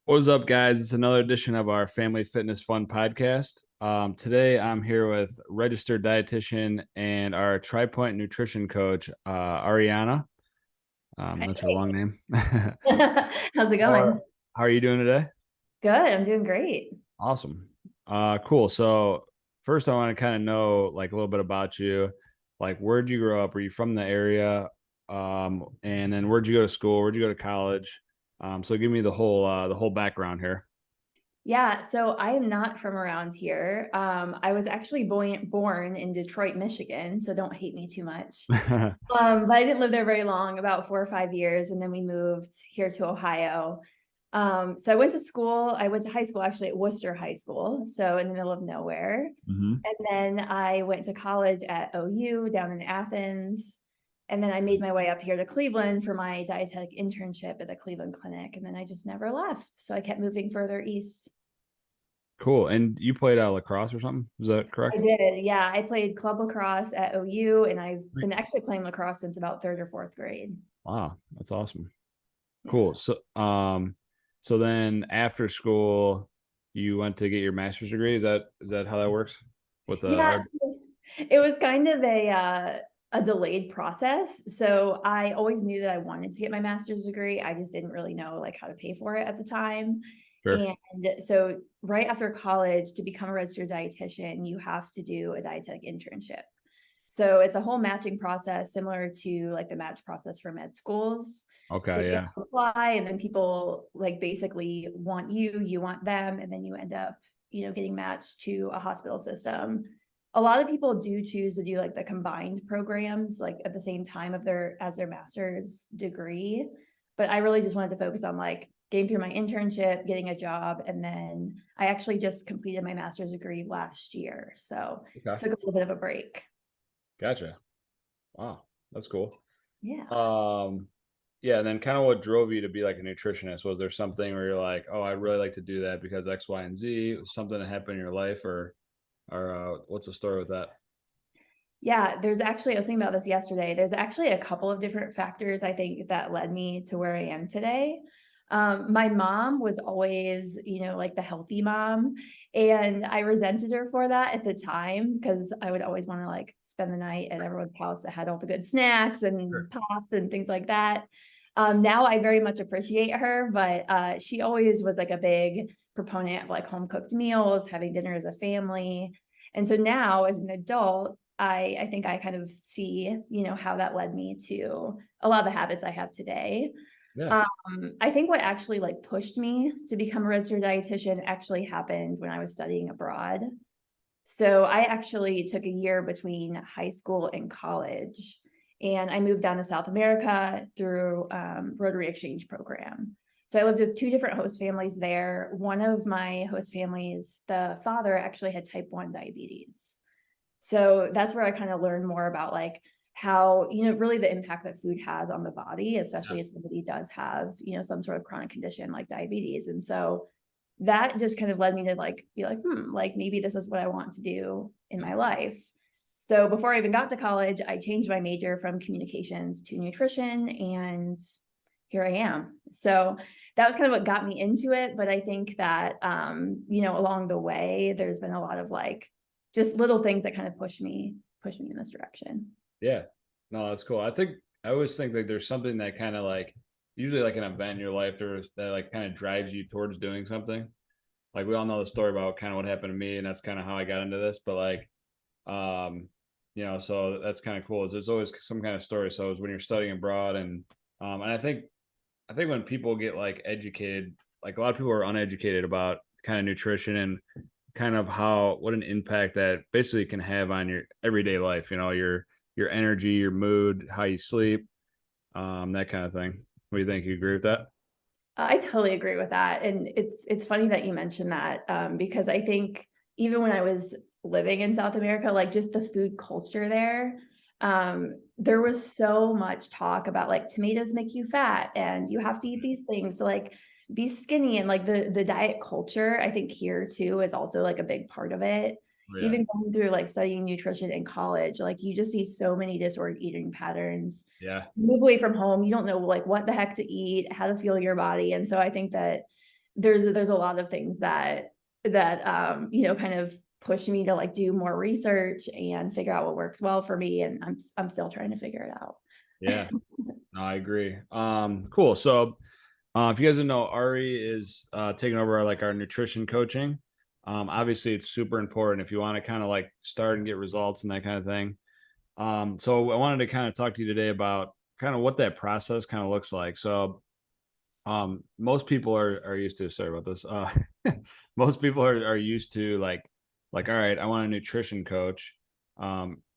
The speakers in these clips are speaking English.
What's up, guys? It's another edition of our Family Fitness Fun podcast. Today, I'm here with registered dietitian and our TriPoint nutrition coach, Ariana. That's her long Hey, name. how's it How are, going? how are you doing today? Good, I'm doing great. Awesome. Cool. So first, I want to kind of know like a little bit about you. Like, where'd you grow up? Were you from the area? And then where'd you go to school? Where'd you go to college? So give me the whole background here. Yeah, so I am not from around here. I was actually born in Detroit, Michigan, so don't hate me too much. But I didn't live there very long, about 4 or 5 years, and then we moved here to Ohio. So I went to school. I went to high school actually at Worcester High School, so in the middle of nowhere. hmm And then I went to college at OU down in Athens. And then I made my way up here to Cleveland for my dietetic internship at the Cleveland Clinic. And then I just never left. So I kept moving further east. Cool. And you played lacrosse or something? Is that I correct? did. Yeah. I played club lacrosse at OU, and I've Right. been actually playing lacrosse since about third or fourth grade. Wow, that's awesome. Yeah. Cool. So then after school, you went to get your master's degree. Is that how that works with the Yeah. art? So it was kind of a delayed process. So I always knew that I wanted to get my master's degree. I just didn't really know like how to pay for it at the time. Sure. And so right after college, to become a registered dietitian, you have to do a dietetic internship. So it's a whole matching process similar to like the match process for med schools. So Okay. you Yeah. apply, and then people like basically want you, you want them, and then you end up, getting matched to a hospital system. A lot of people do choose to do like the combined programs like at the same time of their master's degree. But I really just wanted to focus on like getting through my internship, getting a job, and then I actually just completed my master's degree last year. So Okay. took a little bit of a break. Gotcha. Wow, that's cool. Yeah. Um, yeah. And then kind of what drove you to be like a nutritionist? Was there something where you're like, oh, I'd really like to do that because X, Y, and Z? Something that happened in your life, or what's the story with that? Yeah, there's actually, I was thinking about this yesterday. There's actually a couple of different factors I think that led me to where I am today. My mom was always, like the healthy mom, and I resented her for that at the time because I would always want to like spend the night at everyone's house that had all the good snacks Sure. and pops and things like that. Now I very much appreciate her, but she always was like a big proponent of like home cooked meals, having dinner as a family. And so now as an adult, I think I kind of see, how that led me to a lot of the habits I have today. Yeah. I think what actually like pushed me to become a registered dietitian actually happened when I was studying abroad. So I actually took a year between high school and college, and I moved down to South America through Rotary Exchange program. So I lived with two different host families there. One of my host families, the father actually had type 1 diabetes. So that's where I kind of learned more about like how, really the impact that food has on the body, Yeah. especially if somebody does have, some sort of chronic condition like diabetes. And so that just kind of led me to like be like, like maybe this is what I want to do in my life. So before I even got to college, I changed my major from communications to nutrition, and here I am. So that was kind of what got me into it. But I think that, along the way, there's been a lot of like just little things that kind of push me in this direction. Yeah. No, that's cool. I always think like there's something that kind of like usually like an event in your life that like kind of drives you towards doing something. Like we all know the story about kind of what happened to me, and that's kind of how I got into this. But like, um, so that's kind of cool. There's always some kind of story. So it's when you're studying abroad, and I think when people get like educated, like a lot of people are uneducated about kind of nutrition and kind of how what an impact that basically can have on your everyday life. Your energy, your mood, how you sleep, that kind of thing. What do you think? You agree with that? I totally agree with that. And it's funny that you mentioned that, because I think even when I was living in South America, like just the food culture there, there was so much talk about like tomatoes make you fat and you have to eat these things to like be skinny, and like the diet culture, I think here too is also like a big part of it. Oh, yeah. Even going through like studying nutrition in college, like you just see so many disordered eating patterns. Yeah. Move away from home, you don't know like what the heck to eat, how to feel your body. And so I think that there's a lot of things that you know, kind of push me to like do more research and figure out what works well for me. And I'm still trying to figure it out. Yeah, no, I agree. Cool. So, if you guys don't know, Ari is taking over like our nutrition coaching. Obviously, it's super important if you want to kind of like start and get results and that kind of thing. So I wanted to kind of talk to you today about kind of what that process kind of looks like. So, most people are used to, sorry about this. Most people are used to like, all right, I want a nutrition coach.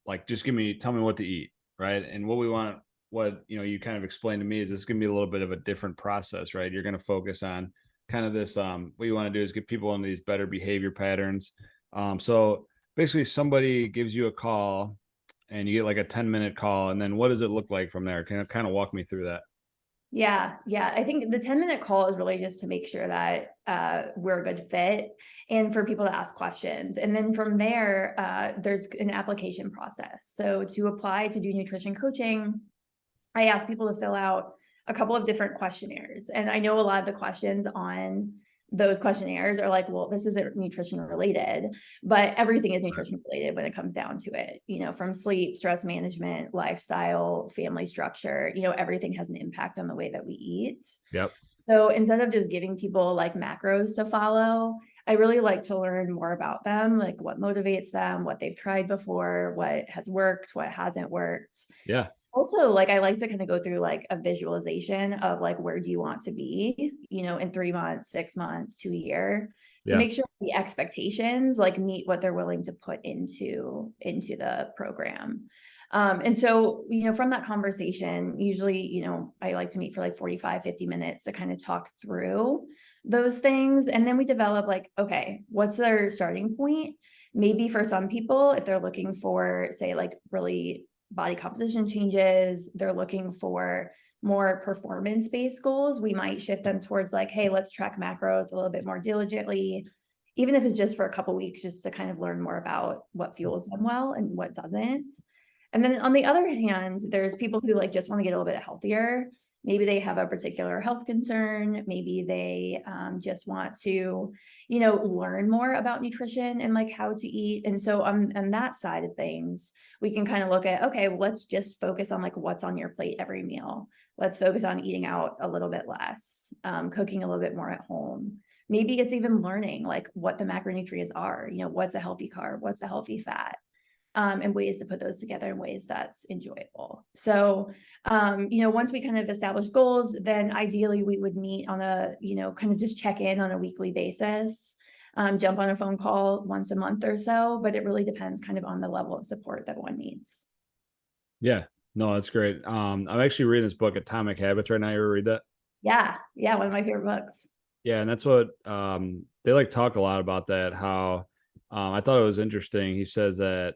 Like just tell me what to eat, right? And what we want, what you kind of explained to me is this is gonna be a little bit of a different process, right? You're gonna focus on kind of this what you want to do is get people into these better behavior patterns. So basically somebody gives you a call and you get like a 10-minute call, and then what does it look like from there? Can you kind of walk me through that? Yeah, yeah. I think the 10-minute call is really just to make sure that we're a good fit and for people to ask questions. And then from there, there's an application process. So to apply to do nutrition coaching, I ask people to fill out a couple of different questionnaires. And I know a lot of the questions on those questionnaires are like, well, this isn't nutrition related, but everything is Right. nutrition related when it comes down to it, from sleep, stress management, lifestyle, family structure, everything has an impact on the way that we eat. Yep. So instead of just giving people like macros to follow, I really like to learn more about them, like what motivates them, what they've tried before, what has worked, what hasn't worked. Yeah. Also, like, I like to kind of go through like a visualization of like, where do you want to be, in 3 months, 6 months, to a year, to Yeah. make sure the expectations like meet what they're willing to put into the program. And so, from that conversation, usually, I like to meet for like 45, 50 minutes to kind of talk through those things. And then we develop like, okay, what's their starting point? Maybe for some people, if they're looking for, say, like really body composition changes, they're looking for more performance-based goals, we might shift them towards like, hey, let's track macros a little bit more diligently, even if it's just for a couple weeks, just to kind of learn more about what fuels them well and what doesn't. And then on the other hand, there's people who like just want to get a little bit healthier. Maybe they have a particular health concern. Maybe they just want to, learn more about nutrition and like how to eat. And so on that side of things, we can kind of look at, okay, well, let's just focus on like what's on your plate every meal. Let's focus on eating out a little bit less, cooking a little bit more at home. Maybe it's even learning like what the macronutrients are, what's a healthy carb, what's a healthy fat, and ways to put those together in ways that's enjoyable. So, once we kind of establish goals, then ideally we would meet on a, kind of just check in on a weekly basis, jump on a phone call once a month or so, but it really depends kind of on the level of support that one needs. Yeah. No, that's great. I'm actually reading this book, Atomic Habits, right now. You ever read that? Yeah. Yeah. One of my favorite books. Yeah, and that's what they like talk a lot about that. How I thought it was interesting. He says that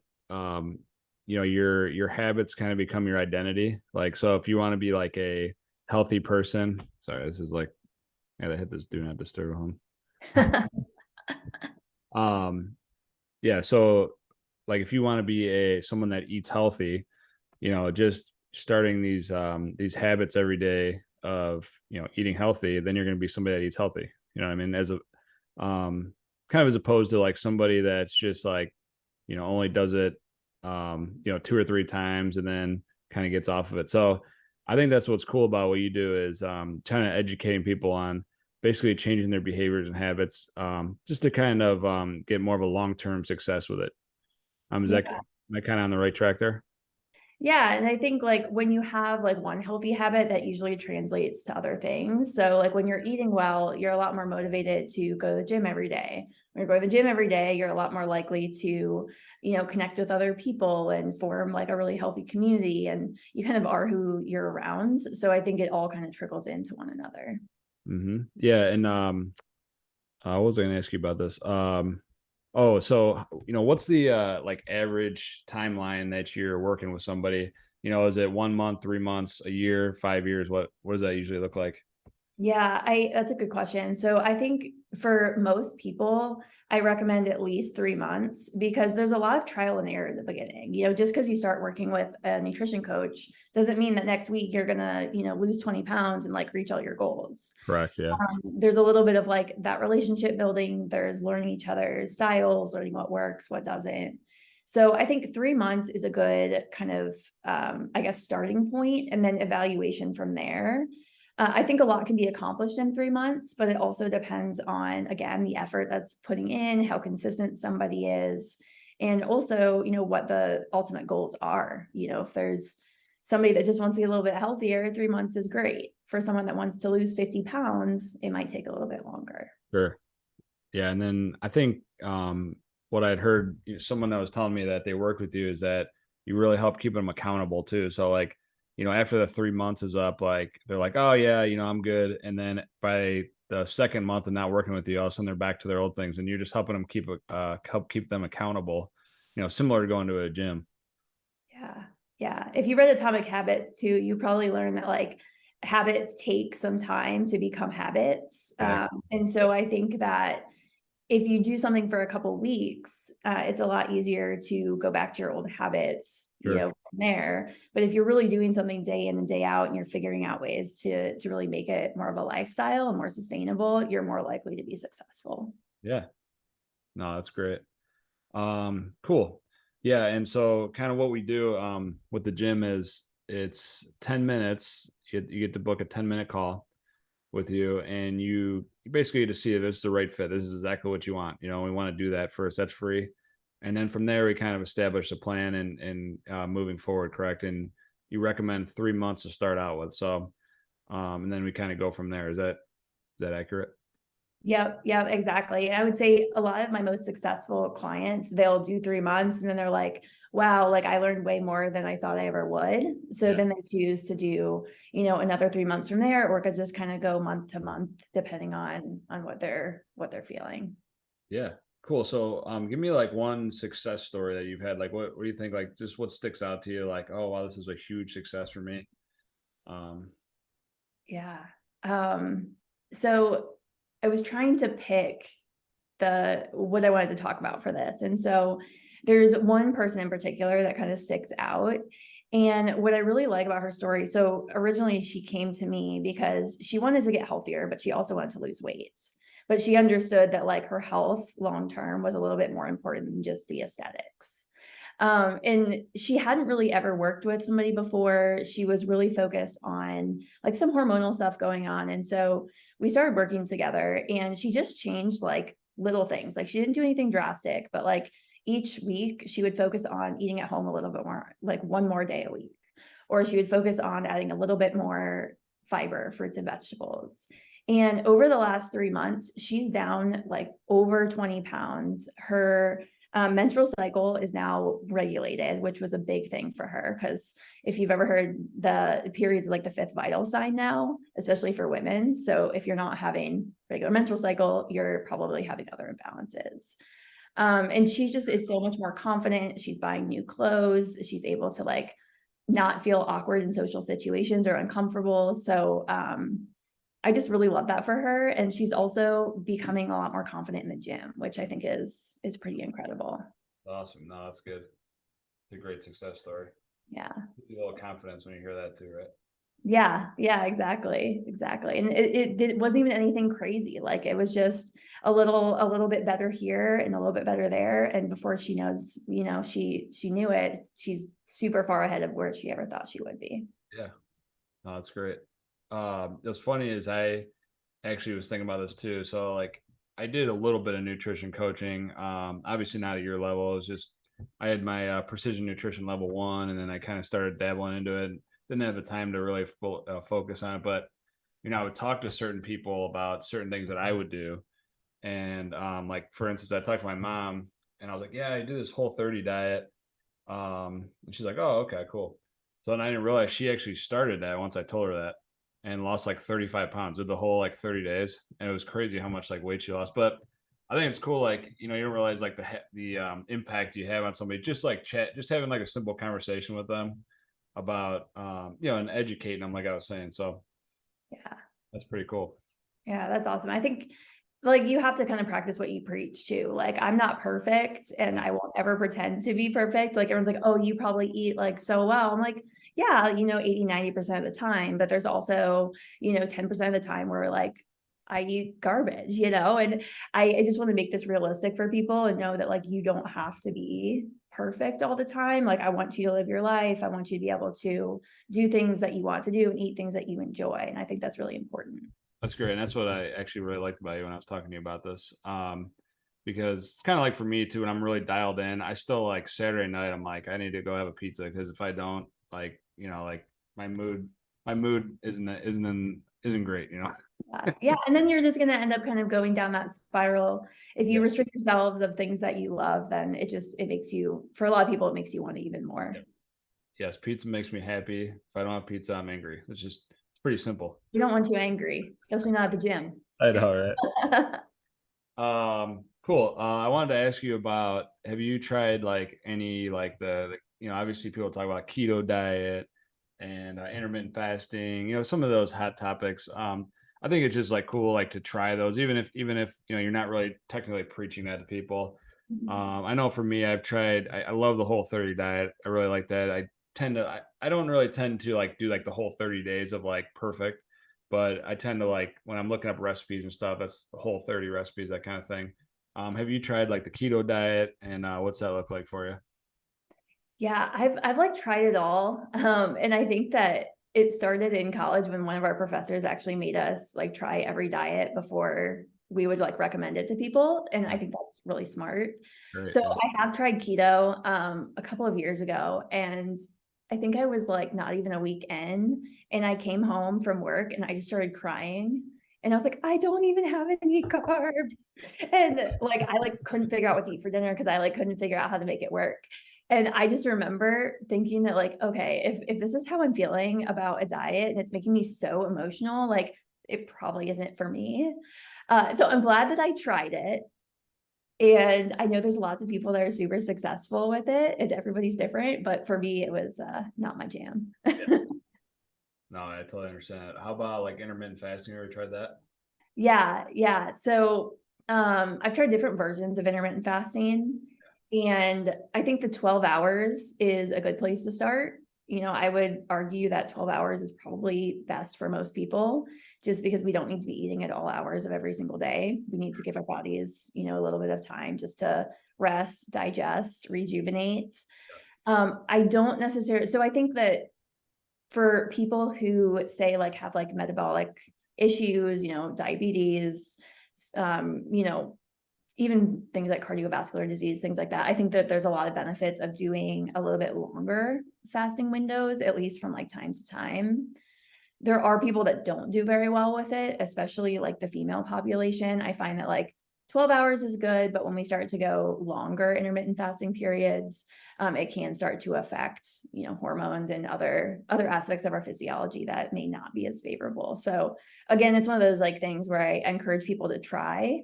your habits kind of become your identity. Like, so if you want to be like a healthy person, sorry, this is like I gotta hit this do not disturb home. Um, yeah, so like if you want to be a someone that eats healthy, just starting these habits every day of eating healthy, then you're going to be somebody that eats healthy. You know what I mean? As a kind of as opposed to like somebody that's just like only does it 2 or 3 times and then kind of gets off of it. So I think that's what's cool about what you do is trying to educating people on basically changing their behaviors and habits, just to kind of get more of a long-term success with it. Is that Yeah. am I kind of on the right track there? Yeah, and I think like when you have like one healthy habit, that usually translates to other things. So like when you're eating well, you're a lot more motivated to go to the gym every day. When you're going to the gym every day, you're a lot more likely to, connect with other people and form like a really healthy community, and you kind of are who you're around. So I think it all kind of trickles into one another. Yeah, and what was I going to ask you about this? Oh, so what's the like average timeline that you're working with somebody? Is it 1 month, 3 months, a year, 5 years? What does that usually look like? Yeah, that's a good question. So I think for most people, I recommend at least 3 months because there's a lot of trial and error in the beginning. Just because you start working with a nutrition coach doesn't mean that next week you're gonna, lose 20 pounds and like reach all your goals. Correct. Yeah. There's a little bit of like that relationship building. There's learning each other's styles, learning what works, what doesn't. So I think 3 months is a good kind of, I guess, starting point, and then evaluation from there. I think a lot can be accomplished in 3 months, but it also depends on, again, the effort that's putting in, how consistent somebody is, and also, what the ultimate goals are. If there's somebody that just wants to get a little bit healthier, 3 months is great. For someone that wants to lose 50 pounds, it might take a little bit longer. Sure. Yeah. And then I think what I'd heard, someone that was telling me that they worked with you is that you really help keep them accountable too. So like, after the 3 months is up, like they're like, oh yeah, I'm good. And then by the second month of not working with you, all of a sudden they're back to their old things, and you're just helping them help keep them accountable. Similar to going to a gym. Yeah. Yeah. If you read Atomic Habits too, you probably learned that like habits take some time to become habits. Yeah. And so I think that if you do something for a couple weeks, it's a lot easier to go back to your old habits, Sure. from there. But if you're really doing something day in and day out, and you're figuring out ways to really make it more of a lifestyle and more sustainable, you're more likely to be successful. Yeah. No, that's great. Cool. Yeah, and so kind of what we do with the gym is it's 10 minutes. You get to book a 10-minute call with you, and you basically get to see if it's the right fit. This is exactly what you want. We want to do that first. That's free. And then from there we kind of establish a plan and moving forward, correct? And you recommend 3 months to start out with. So and then we kind of go from there. Is that accurate? Yep, yep, exactly. And I would say a lot of my most successful clients, they'll do 3 months and then they're like, wow, like I learned way more than I thought I ever would. So Yeah. then they choose to do, another 3 months from there, or could just kind of go month to month depending on what they're feeling. Yeah. Cool. So give me like one success story that you've had. Like what do you think, like just what sticks out to you, like, oh wow, this is a huge success for me. Um Yeah. Um, so I was trying to pick the what I wanted to talk about for this. And so there's one person in particular that kind of sticks out. And what I really like about her story, so originally she came to me because she wanted to get healthier, but she also wanted to lose weight. But she understood that like her health long term was a little bit more important than just the aesthetics. And she hadn't really ever worked with somebody before. She was really focused on like some hormonal stuff going on. And so we started working together, and she just changed like little things. Like she didn't do anything drastic, but like each week she would focus on eating at home a little bit more, like one more day a week. Or she would focus on adding a little bit more fiber, fruits and vegetables. And over the last 3 months, she's down like over 20 pounds. Her menstrual cycle is now regulated, which was a big thing for her because if you've ever heard, the period is like the fifth vital sign now, especially for women. So if you're not having regular menstrual cycle, you're probably having other imbalances. And she just is so much more confident. She's buying new clothes. She's able to like not feel awkward in social situations or uncomfortable. So I just really love that for her. And she's also becoming a lot more confident in the gym, which I think is pretty incredible. Awesome. No, that's good. It's a great success story. Yeah. Gives you a little confidence when you hear that too, right? Yeah, yeah, exactly, exactly. And it wasn't even anything crazy. Like it was just a little bit better here and a little bit better there. And before she knows, she knew it. She's super far ahead of where she ever thought she would be. Yeah. No, that's great. What's funny is I actually was thinking about this too. So like I did a little bit of nutrition coaching. Obviously not at your level. It was just I had my precision nutrition level 1, and then I kind of started dabbling into it. Didn't have the time to really focus on it, but I would talk to certain people about certain things that I would do. And like for instance, I talked to my mom, and I was like, "Yeah, I do this Whole30 diet." And she's like, "Oh, okay, cool." So then I didn't realize she actually started that once I told her that, and lost like 35 pounds with the whole like 30 days. And it was crazy how much like weight she lost. But I think it's cool. Like, you don't realize like the impact you have on somebody, just like chat, just having like a simple conversation with them about, and educating them, like I was saying. So Yeah. That's pretty cool. Yeah, that's awesome. I think like you have to kind of practice what you preach too. Like I'm not perfect and I won't ever pretend to be perfect. Like everyone's like, "Oh, you probably eat like so well." I'm like, "Yeah, 80, 90% of the time, but there's also, 10% of the time where like I eat garbage, and I just want to make this realistic for people and know that like you don't have to be perfect all the time. Like I want you to live your life. I want you to be able to do things that you want to do and eat things that you enjoy. And I think that's really important. That's great. And that's what I actually really liked about you when I was talking to you about this. Because it's kind of like for me too, when I'm really dialed in, I still like Saturday night, I'm like, I need to go have a pizza because if I don't, like, like my mood isn't great, Yeah, and then you're just gonna end up kind of going down that spiral. If you Yeah. restrict yourselves of things that you love, then it makes you, for a lot of people, it makes you want it even more. Yeah. Yes, pizza makes me happy. If I don't have pizza, I'm angry. It's pretty simple. You don't want you angry, especially not at the gym. I know, right? Cool. I wanted to ask you about, have you tried like any like obviously people talk about keto diet and intermittent fasting, some of those hot topics. I think it's just like cool like to try those even if you're not really technically preaching that to people. I know for me, I love the Whole 30 diet. I really like that. I don't really tend to like do like the whole 30 days of like perfect, but I tend to like when I'm looking up recipes and stuff, that's the Whole 30 recipes, that kind of thing. Have you tried like the keto diet and what's that look like for you? Yeah, I've like tried it all. And I think that it started in college when one of our professors actually made us like try every diet before we would like recommend it to people. And I think that's really smart. Great. So Yeah. I have tried keto a couple of years ago, and I think I was like not even a week in, and I came home from work and I just started crying. And I was like, I don't even have any carbs. And like I like couldn't figure out what to eat for dinner because I like couldn't figure out how to make it work. And I just remember thinking that like, okay, if this is how I'm feeling about a diet and it's making me so emotional, like it probably isn't for me. So I'm glad that I tried it. And I know there's lots of people that are super successful with it and everybody's different, but for me, it was not my jam. Yeah. No, I totally understand it. How about like intermittent fasting? Have you ever tried that? Yeah, yeah. So I've tried different versions of intermittent fasting, and I think the 12 hours is a good place to start. I would argue that 12 hours is probably best for most people, just because we don't need to be eating at all hours of every single day. We need to give our bodies, a little bit of time just to rest, digest, rejuvenate. I don't necessarily, so I think that for people who say like have like metabolic issues, diabetes, um, you know, even things like cardiovascular disease, things like that. I think that there's a lot of benefits of doing a little bit longer fasting windows, at least from like time to time. There are people that don't do very well with it, especially like the female population. I find that like 12 hours is good, but when we start to go longer intermittent fasting periods, it can start to affect, hormones and other aspects of our physiology that may not be as favorable. So again, it's one of those like things where I encourage people to try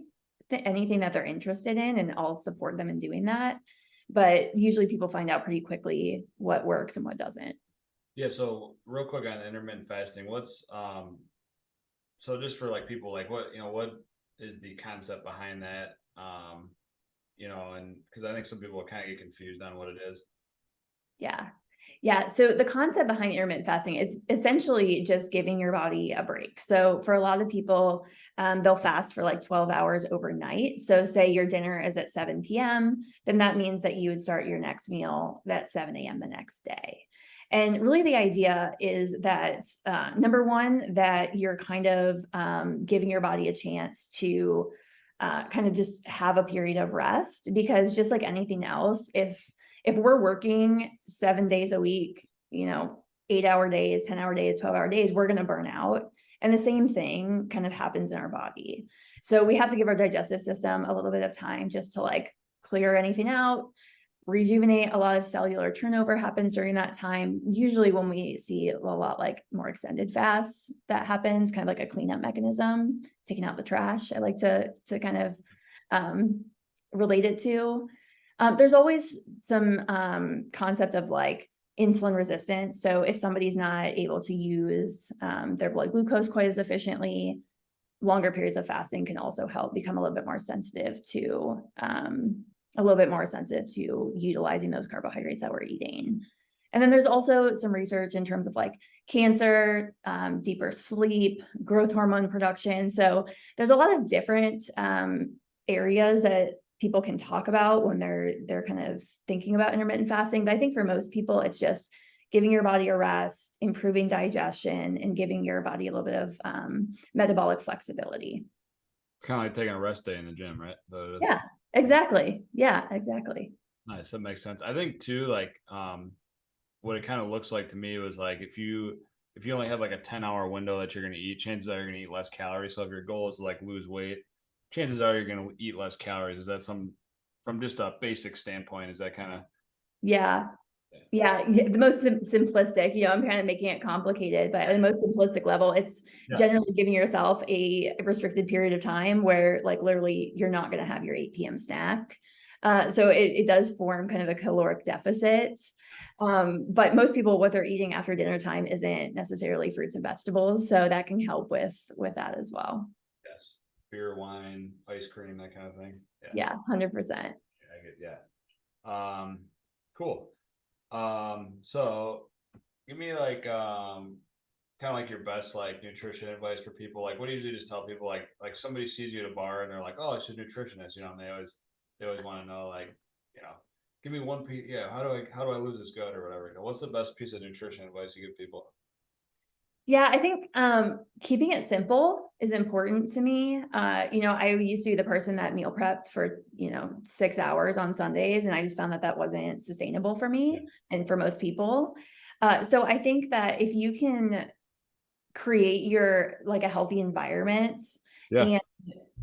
anything that they're interested in, and I'll support them in doing that. But usually people find out pretty quickly what works and what doesn't. Yeah, so real quick on intermittent fasting, so just for like people like what is the concept behind that? And because I think some people kind of get confused on what it is. Yeah. Yeah. So the concept behind intermittent fasting, it's essentially just giving your body a break. So for a lot of people, they'll fast for like 12 hours overnight. So say your dinner is at 7 p.m., then that means that you would start your next meal at 7 a.m. the next day. And really the idea is that number one, that you're kind of giving your body a chance to kind of just have a period of rest, because just like anything else, if we're working 7 days a week, 8-hour days, 10-hour days, 12-hour days, we're going to burn out. And the same thing kind of happens in our body. So we have to give our digestive system a little bit of time just to like clear anything out, rejuvenate. A lot of cellular turnover happens during that time. Usually when we see a lot like more extended fasts, that happens kind of like a cleanup mechanism, taking out the trash. I like to kind of relate it to. There's always some concept of like insulin resistant. So if somebody's not able to use their blood glucose quite as efficiently, longer periods of fasting can also help become a little bit more sensitive to utilizing those carbohydrates that we're eating. And then there's also some research in terms of like cancer, deeper sleep, growth hormone production. So there's a lot of different areas that people can talk about when they're kind of thinking about intermittent fasting. But I think for most people, it's just giving your body a rest, improving digestion, and giving your body a little bit of metabolic flexibility. It's kind of like taking a rest day in the gym, right? Yeah, exactly. Yeah, exactly. Nice. That makes sense. I think too, like what it kind of looks like to me was like if you only have like a 10-hour window that you're going to eat, chances are you're going to eat less calories. So if your goal is to like lose weight, chances are you're going to eat less calories. Is that from just a basic standpoint, is that kind of Yeah. Yeah, the most simplistic, I'm kind of making it complicated, but at the most simplistic level, it's generally giving yourself a restricted period of time where like literally you're not going to have your 8 p.m. snack. So it does form kind of a caloric deficit. But most people, what they're eating after dinner time isn't necessarily fruits and vegetables. So that can help with that as well. Yes. Beer, wine, ice cream, that kind of thing. Yeah, 100%. Cool. So give me like kind of like your best like nutrition advice for people. Like what do you usually just tell people like somebody sees you at a bar and they're like, oh, it's a nutritionist, and they always want to know like, give me one piece. Yeah, how do I lose this gut or whatever? What's the best piece of nutrition advice you give people? Yeah, I think keeping it simple is important to me. I used to be the person that meal prepped for 6 hours on Sundays, and I just found that wasn't sustainable for me and for most people. So I think that if you can create your like a healthy environment and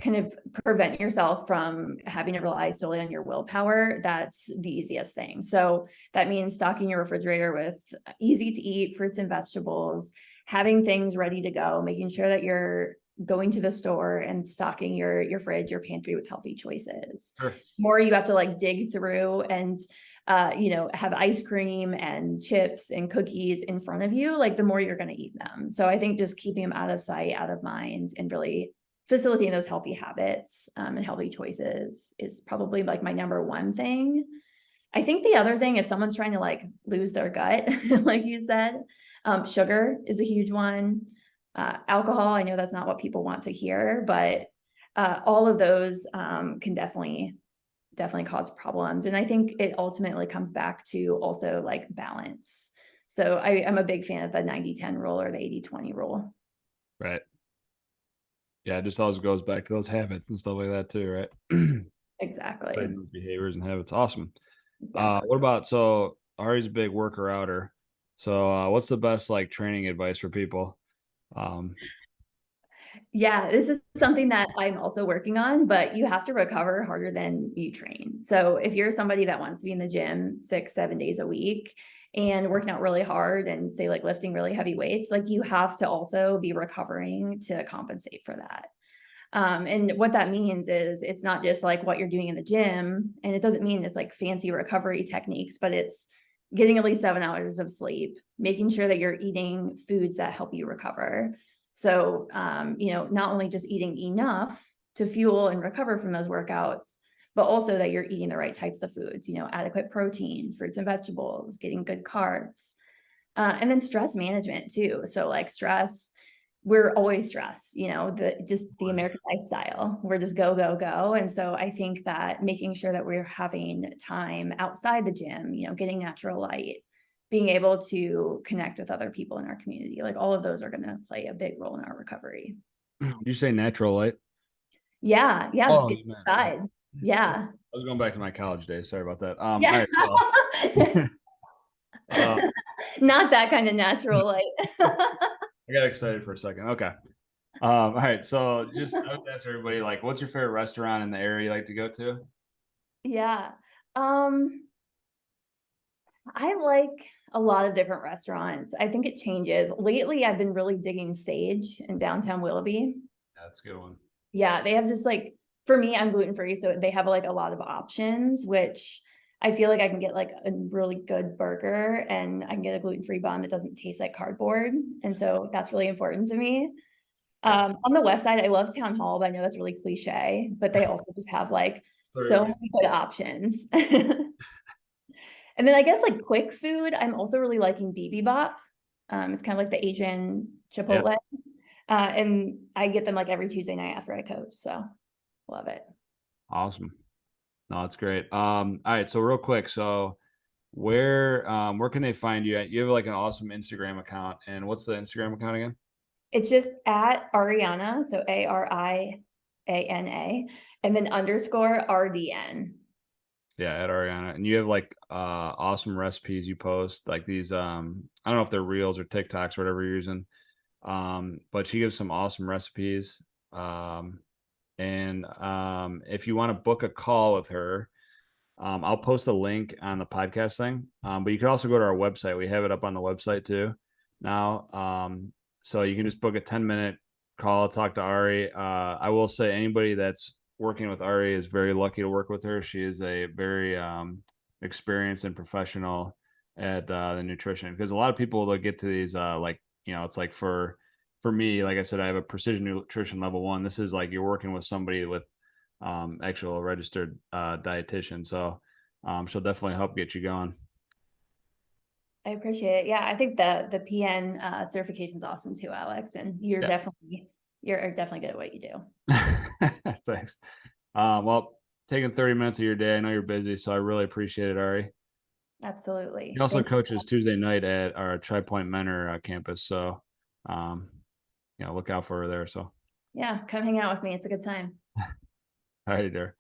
kind of prevent yourself from having to rely solely on your willpower, that's the easiest thing. So that means stocking your refrigerator with easy to eat fruits and vegetables, having things ready to go, making sure that you're going to the store and stocking your fridge, your pantry with healthy choices. Sure. More you have to like dig through and have ice cream and chips and cookies in front of you, like the more you're going to eat them. So I think just keeping them out of sight, out of mind, and really facilitating those healthy habits and healthy choices is probably like my number one thing. I think the other thing, if someone's trying to like lose their gut, like you said, sugar is a huge one. Alcohol, I know that's not what people want to hear, but all of those can definitely cause problems. And I think it ultimately comes back to also like balance. So I'm a big fan of the 90-10 rule or the 80-20 rule. Right. Yeah, it just always goes back to those habits and stuff like that too, right? Exactly. Behaviors and habits. Awesome. Exactly. What about, so Ari's a big worker outer. So what's the best like training advice for people? Yeah, this is something that I'm also working on, but you have to recover harder than you train. So if you're somebody that wants to be in the gym 6-7 days a week and working out really hard and say like lifting really heavy weights, like you have to also be recovering to compensate for that. And what that means is it's not just like what you're doing in the gym, and it doesn't mean it's like fancy recovery techniques, but it's getting at least 7 hours of sleep, making sure that you're eating foods that help you recover. So, not only just eating enough to fuel and recover from those workouts, but also that you're eating the right types of foods, adequate protein, fruits and vegetables, getting good carbs, and then stress management too. So like stress, we're always stressed, the American lifestyle. We're just go, go, go. And so I think that making sure that we're having time outside the gym, getting natural light, being able to connect with other people in our community, like all of those are going to play a big role in our recovery. Did you say natural light? Yeah. Yeah. Just get inside. Yeah. I was going back to my college days. Sorry about that. Yeah. All right, so, not that kind of natural light. I got excited for a second. Okay. All right. So just I would ask everybody, like, what's your favorite restaurant in the area you like to go to? Yeah. I like a lot of different restaurants. I think it changes. Lately, I've been really digging Sage in downtown Willoughby. That's a good one. Yeah, they have just like, for me, I'm gluten-free, so they have like a lot of options, which I feel like I can get like a really good burger and I can get a gluten-free bun that doesn't taste like cardboard. And so that's really important to me. Yeah. On the West Side, I love Town Hall, but I know that's really cliche, but they also just have like There so is. many good options. And then I guess like quick food, I'm also really liking bibimbap. It's kind of like the Asian Yeah. Chipotle. And I get them like every Tuesday night after I coach, so love it. Awesome. No, that's great. All right. So real quick. So where can they find you at? You have like an awesome Instagram account. And what's the Instagram account again? It's just at Ariana, so Ariana, and then underscore RDN. Yeah, at Ariana. And you have like awesome recipes you post, like these I don't know if they're reels or TikToks or whatever you're using. But she gives some awesome recipes. And if you want to book a call with her, I'll post a link on the podcast thing. But you can also go to our website. We have it up on the website too now. So you can just book a 10-minute call, talk to Ari. I will say anybody that's working with Ari is very lucky to work with her. She is a very experienced and professional at the nutrition, because a lot of people they'll get to these like, it's like for me, like I said, I have a precision nutrition level 1. This is like you're working with somebody with actual registered dietitian. So she'll definitely help get you going. I appreciate it. Yeah, I think the PN certification is awesome too, Alex. And Yeah. you're definitely good at what you do. Thanks. Well, taking 30 minutes of your day. I know you're busy, so I really appreciate it, Ari. He Absolutely. also Thank coaches Tuesday night at our Tri Point Menor campus. So, um, look out for her there. So, Yeah, come hang out with me. It's a good time. all right, there.